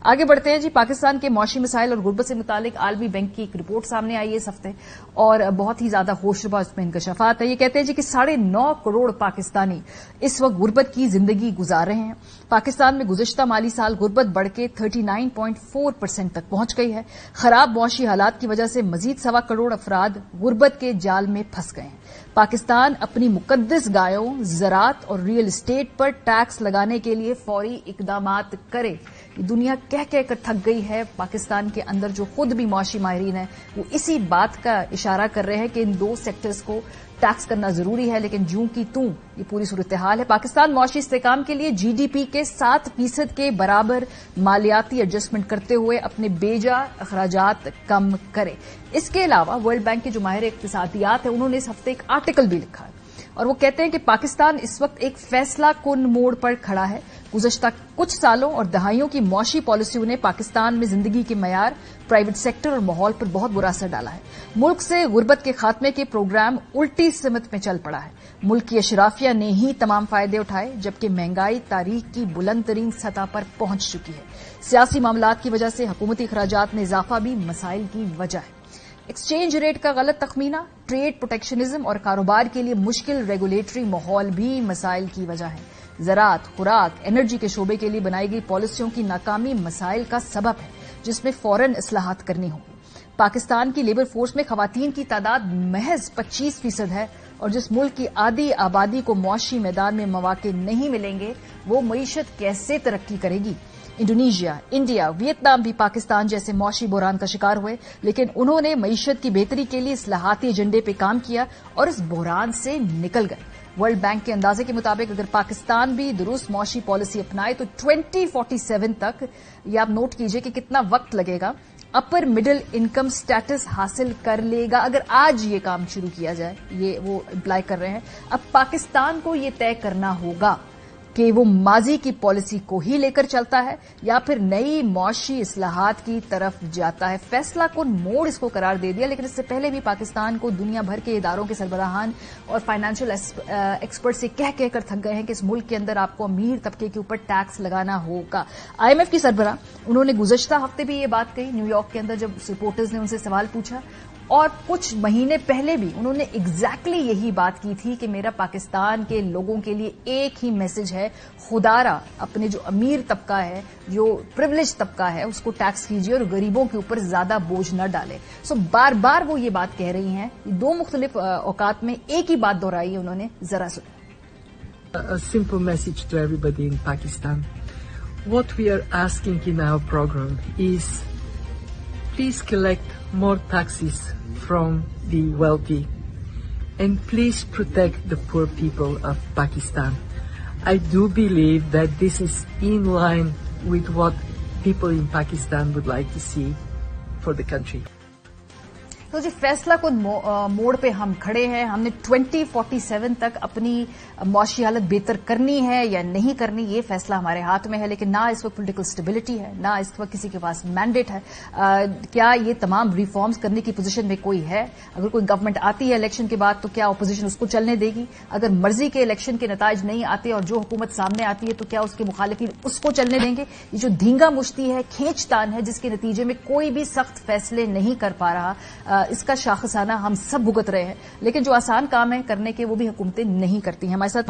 आगे बढ़ते हैं जी। पाकिस्तान के मौशी मसाइल और गुर्बत से मुतालिक आलमी बैंक की एक रिपोर्ट सामने आई है इस हफ्ते और बहुत ही ज्यादा होशरुबा उसमें इंकशाफात है। ये कहते हैं जी कि 9.5 करोड़ पाकिस्तानी इस वक्त गुर्बत की जिंदगी गुजार रहे हैं। पाकिस्तान में गुज़िश्ता माली साल गुर्बत बढ़ के 39.4% तक पहुंच गई है। खराब मौशी हालात की वजह से मजीद 1.25 करोड़ अफराद गुर्बत के जाल में फंस गए हैं। पाकिस्तान अपनी मुकद्दस गायों, ज़रात और रियल एस्टेट पर टैक्स लगाने के लिए फौरी इकदामात करे। दुनिया कह कर थक गई है। पाकिस्तान के अंदर जो खुद भी मौशी माहिरीन है वो इसी बात का इशारा कर रहे हैं कि इन दो सेक्टर्स को टैक्स करना जरूरी है, लेकिन जूं की तूं ये पूरी सूरत हाल है। पाकिस्तान मौशी इस्तेहकाम के लिए जीडीपी के 7% के बराबर मालियाती एडजस्टमेंट करते हुए अपने बेजा अखराजात कम करे। इसके अलावा वर्ल्ड बैंक के जो माहिर इक्तिसादियात है उन्होंने इस हफ्ते एक आर्टिकल भी लिखा है और वो कहते हैं कि पाकिस्तान इस वक्त एक फैसला कुन मोड़ पर खड़ा है। गुज़श्ता कुछ सालों और दहाइयों की मौशी पॉलिसियों ने पाकिस्तान में जिंदगी के मयार, प्राइवेट सेक्टर और माहौल पर बहुत बुरा असर डाला है। मुल्क से गुर्बत के खात्मे के प्रोग्राम उल्टी सिमत में चल पड़ा है। मुल्क की अशराफिया ने ही तमाम फायदे उठाए, जबकि महंगाई तारीख की बुलंद तरीन सतह पर पहुंच चुकी है। सियासी मामलात की वजह से हुकूमती अखराजात में इजाफा भी मसाइल की वजह है। एक्सचेंज रेट का गलत तखमीना, ट्रेड प्रोटेक्शनिज्म और कारोबार के लिए मुश्किल रेगुलेटरी माहौल भी मसाइल की वजह है। ज़रात, खुराक, एनर्जी के शोबे के लिए बनाई गई पॉलिसियों की नाकामी मसाइल का सबब है, जिसमें फौरन इस्लाहात करनी होगी। पाकिस्तान की लेबर फोर्स में खवातीन की तादाद महज 25% है और जिस मुल्क की आधी आबादी को मौशी मैदान में मौके नहीं मिलेंगे वो मईशत कैसे तरक्की करेगी। इंडोनेशिया, इंडिया, वियतनाम भी पाकिस्तान जैसे मौशी बुहरान का शिकार हुए, लेकिन उन्होंने मईशत की बेहतरी के लिए इस्लाहाती एजेंडे पर काम किया और इस बुहरान से निकल गए। वर्ल्ड बैंक के अंदाजे के मुताबिक अगर पाकिस्तान भी दुरुस्त मौशी पॉलिसी अपनाए तो 2047 तक, ये आप नोट कीजिए कि कितना वक्त लगेगा, अपर मिडिल इनकम स्टेटस हासिल कर लेगा। अगर आज ये काम शुरू किया जाए, ये वो इम्प्लाई कर रहे हैं। अब पाकिस्तान को ये तय करना होगा कि वो माजी की पॉलिसी को ही लेकर चलता है या फिर नई मौशी इस्लाहात की तरफ जाता है। फैसला कुन मोड़ इसको करार दे दिया, लेकिन इससे पहले भी पाकिस्तान को दुनिया भर के इदारों के सरबराहान और फाइनेंशियल एक्सपर्ट से कह कर थक गए हैं कि इस मुल्क के अंदर आपको अमीर तबके के ऊपर टैक्स लगाना होगा। आईएमएफ की सरबराह उन्होंने गुज़श्ता हफ्ते भी ये बात कही न्यूयॉर्क के अंदर जब रिपोर्टर्स ने उनसे सवाल पूछा, और कुछ महीने पहले भी उन्होंने एग्जैक्टली यही बात की थी कि मेरा पाकिस्तान के लोगों के लिए एक ही मैसेज है, खुदारा अपने जो अमीर तबका है, जो प्रिविलेज तबका है, उसको टैक्स कीजिए और गरीबों के ऊपर ज्यादा बोझ न डालें। सो बार बार वो ये बात कह रही हैं। दो मुख्तलिफ औकात में एक ही बात दोहराई है उन्होंने। जरा सुनिए। A simple message to everybody in Pakistan. What we are asking in our program is please collect more taxes from the wealthy and please protect the poor people of Pakistan. I do believe that this is in line with what people in Pakistan would like to see for the country. तो जी फैसला को मोड़ पे हम खड़े हैं। हमने 2047 तक अपनी मौशी हालत बेहतर करनी है या नहीं करनी, ये फैसला हमारे हाथ में है। लेकिन ना इस वक्त पॉलिटिकल स्टेबिलिटी है, ना इस वक्त किसी के पास मैंडेट है। क्या ये तमाम रिफॉर्म्स करने की पोजीशन में कोई है? अगर कोई गवर्नमेंट आती है इलेक्शन के बाद तो क्या अपोजिशन उसको चलने देगी? अगर मर्जी के इलेक्शन के नताज नहीं आते और जो हुकूमत सामने आती है तो क्या उसके मुखालिफिन उसको चलने देंगे? ये जो धींगा मुश्ती है, खींचतान है, जिसके नतीजे में कोई भी सख्त फैसले नहीं कर पा रहा, इसका शाखसाना हम सब भुगत रहे हैं। लेकिन जो आसान काम है करने के वो भी हुकूमतें नहीं करती हैं। हमारे साथ